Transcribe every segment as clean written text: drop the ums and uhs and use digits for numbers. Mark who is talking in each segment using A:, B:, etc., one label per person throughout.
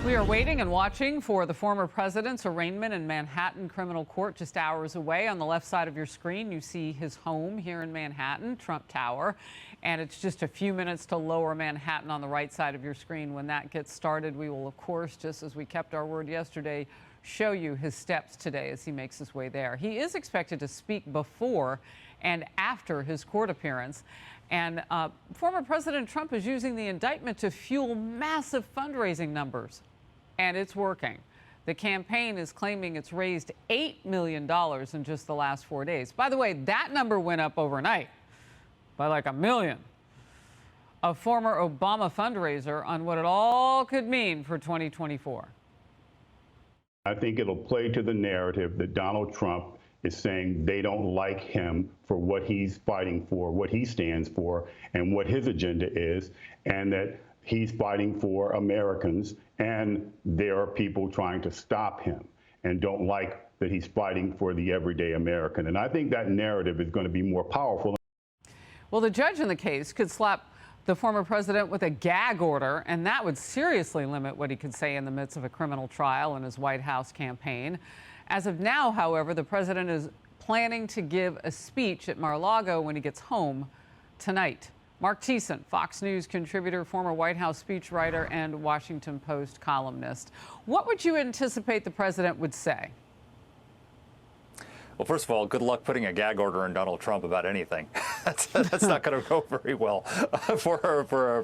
A: We are waiting and watching for the former president's arraignment in Manhattan criminal court just hours away. On the left side of your screen, you see his home here in Manhattan, Trump Tower. And it's just a few minutes to Lower Manhattan on the right side of your screen. When that gets started, we will, of course, just as we kept our word yesterday, show you his steps today as he makes his way there. He is expected to speak before and after his court appearance. And former President Trump is using the indictment to fuel massive fundraising numbers. And it's working. The campaign is claiming it's raised $8 million in just the last 4 days. By the way, that number went up overnight by like $1 million. A former Obama fundraiser on what it all could mean for 2024.
B: I think it'll play to the narrative that Donald Trump is saying they don't like him for what he's fighting for, what he stands for, and what his agenda is, and that he's fighting for Americans, and there are people trying to stop him and don't like that he's fighting for the everyday American. And I think that narrative is going to be more powerful.
A: Well, the judge in the case could slap the former president with a gag order, and that would seriously limit what he could say in the midst of a criminal trial in his White House campaign. As of now, however, the president is planning to give a speech at Mar-a-Lago when he gets home tonight. Marc Thiessen, Fox News contributor, former White House speechwriter, and Washington Post columnist. What would you anticipate the president would say?
C: Well, first of all, good luck putting a gag order on Donald Trump about anything. That's not going to go very well for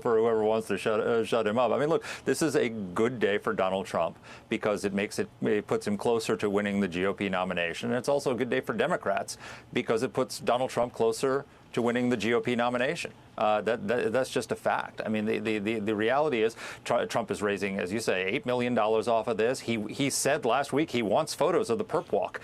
C: whoever wants to shut him up. I mean, look, this is a good day for Donald Trump because it puts him closer to winning the GOP nomination. And it's also a good day for Democrats because it puts Donald Trump closer to winning the GOP nomination. That's just a fact. I mean, the reality is Trump is raising, as you say, $8 million off of this. He said last week he wants photos of the perp walk.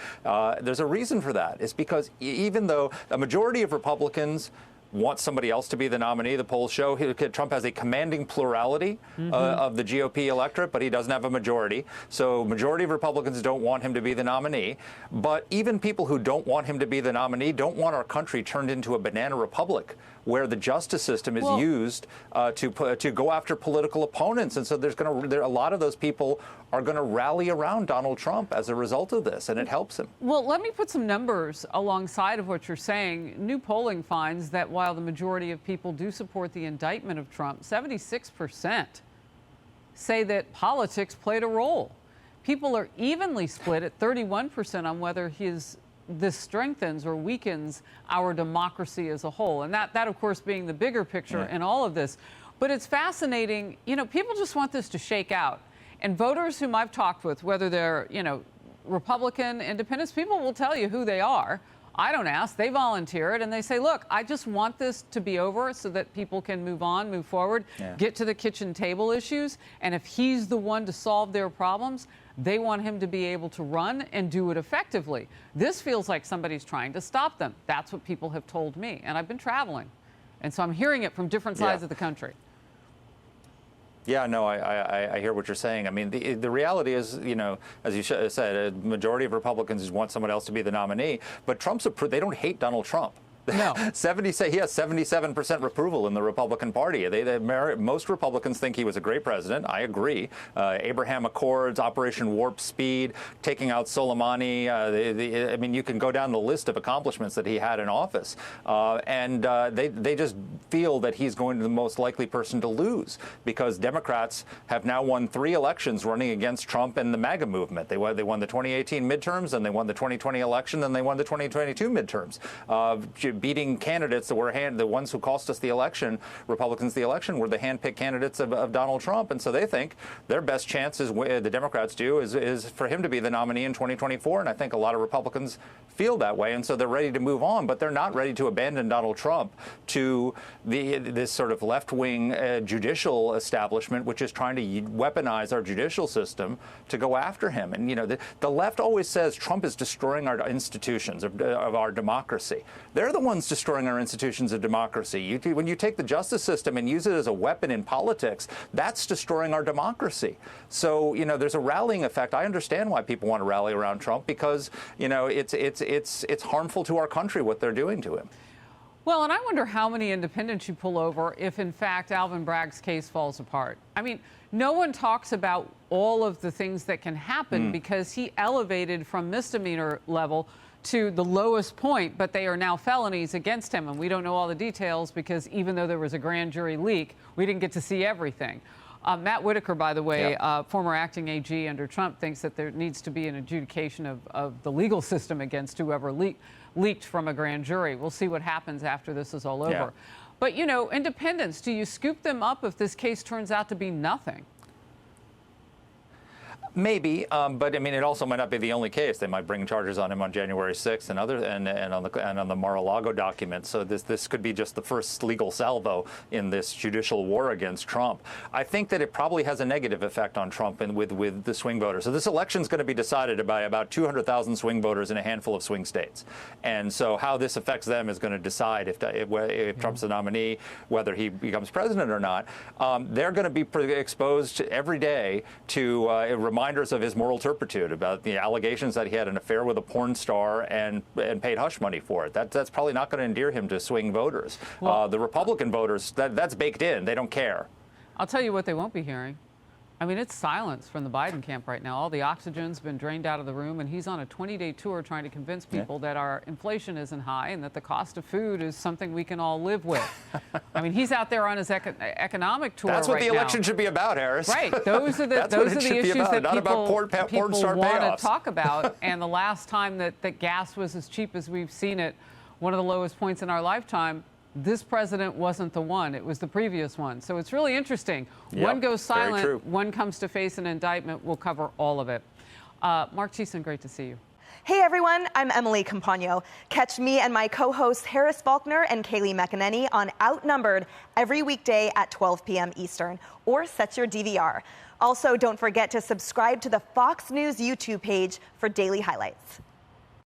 C: There's a reason for that. It's because even though a majority of Republicans want somebody else to be the nominee, the polls show Trump has a commanding plurality of the GOP electorate, but he doesn't have a majority. So majority of Republicans don't want him to be the nominee. But even people who don't want him to be the nominee don't want our country turned into a banana republic where the justice system is used to go after political opponents. And so a lot of those people are going to rally around Donald Trump as a result of this, and it helps him.
A: Well, let me put some numbers alongside of what you're saying. New polling finds that while the majority of people do support the indictment of Trump, 76% say that politics played a role. People are evenly split at 31% on whether this strengthens or weakens our democracy as a whole. And that of course, being the bigger picture in all of this. But it's fascinating. You know, people just want this to shake out. And voters whom I've talked with, whether they're, Republican, independents, people will tell you who they are. I don't ask. They volunteer it, and they say, look, I just want this to be over so that people can move on, move forward, get to the kitchen table issues. And if he's the one to solve their problems, they want him to be able to run and do it effectively. This feels like somebody's trying to stop them. That's what people have told me. And I've been traveling. And so I'm hearing it from different sides of the country.
C: Yeah, no, I hear what you're saying. I mean, the reality is, as you said, a majority of Republicans want someone else to be the nominee. But they don't hate Donald Trump.
A: No.
C: He has 77% approval in the Republican Party. Most Republicans think he was a great president. I agree. Abraham Accords, Operation Warp Speed, taking out Soleimani. I mean, you can go down the list of accomplishments that he had in office. They just feel that he's going to be the most likely person to lose because Democrats have now won 3 elections running against Trump and the MAGA movement. They won the 2018 midterms, and they won the 2020 election, and they won the 2022 midterms. Beating candidates that were the ones who cost us the election, Republicans the election, were the hand-picked candidates of Donald Trump. And so they think their best chance is, the Democrats do, is for him to be the nominee in 2024. And I think a lot of Republicans feel that way. And so they're ready to move on, but they're not ready to abandon Donald Trump to this sort of left-wing judicial establishment, which is trying to weaponize our judicial system to go after him. And, the left always says Trump is destroying our institutions of our democracy. They're the ones destroying our institutions of democracy. When you take the justice system and use it as a weapon in politics, that's destroying our democracy. So, there's a rallying effect. I understand why people want to rally around Trump because, it's harmful to our country what they're doing to him.
A: Well, and I wonder how many independents you pull over if, in fact, Alvin Bragg's case falls apart. I mean, no one talks about all of the things that can happen because he elevated from misdemeanor level to the lowest point, but they are now felonies against him. And we don't know all the details because even though there was a grand jury leak, we didn't get to see everything. Matt Whitaker, by the way, former acting AG under Trump, thinks that there needs to be an adjudication of the legal system against whoever leaked from a grand jury. We'll see what happens after this is all over.
C: Yeah.
A: But, you know, independents, do you scoop them up if this case turns out to be nothing?
C: Maybe, but I mean, it also might not be the only case. They might bring charges on him on January 6th and on the Mar-a-Lago documents. So this could be just the first legal salvo in this judicial war against Trump. I think that it probably has a negative effect on Trump and with the swing voters. So this election is going to be decided by about 200,000 swing voters in a handful of swing states, and so how this affects them is going to decide if Trump's the nominee, whether he becomes president or not. They're going to be exposed every day to reminders of his moral turpitude, about the allegations that he had an affair with a porn star and paid hush money for it. That's probably not going to endear him to swing voters. Well, the Republican voters, that's baked in. They don't care.
A: I'll tell you what they won't be hearing. I mean, it's silence from the Biden camp right now. All the oxygen's been drained out of the room, and he's on a 20-day tour trying to convince people that our inflation isn't high and that the cost of food is something we can all live with. I mean, he's out there on his economic tour right now.
C: That's what the election should be about, Harris.
A: Right. Those are the issues that people want to talk about. And the last time that gas was as cheap as we've seen it, one of the lowest points in our lifetime, this president wasn't the one. It was the previous one. So it's really interesting.
C: Yep,
A: one goes silent, one comes to face an indictment. We'll cover all of it. Marc Thiessen, great to see you.
D: Hey everyone, I'm Emily Campagno. Catch me and my co-hosts Harris Faulkner and Kayleigh McEnany on Outnumbered every weekday at 12 p.m. Eastern, or set your DVR. Also, don't forget to subscribe to the Fox News YouTube page for daily highlights.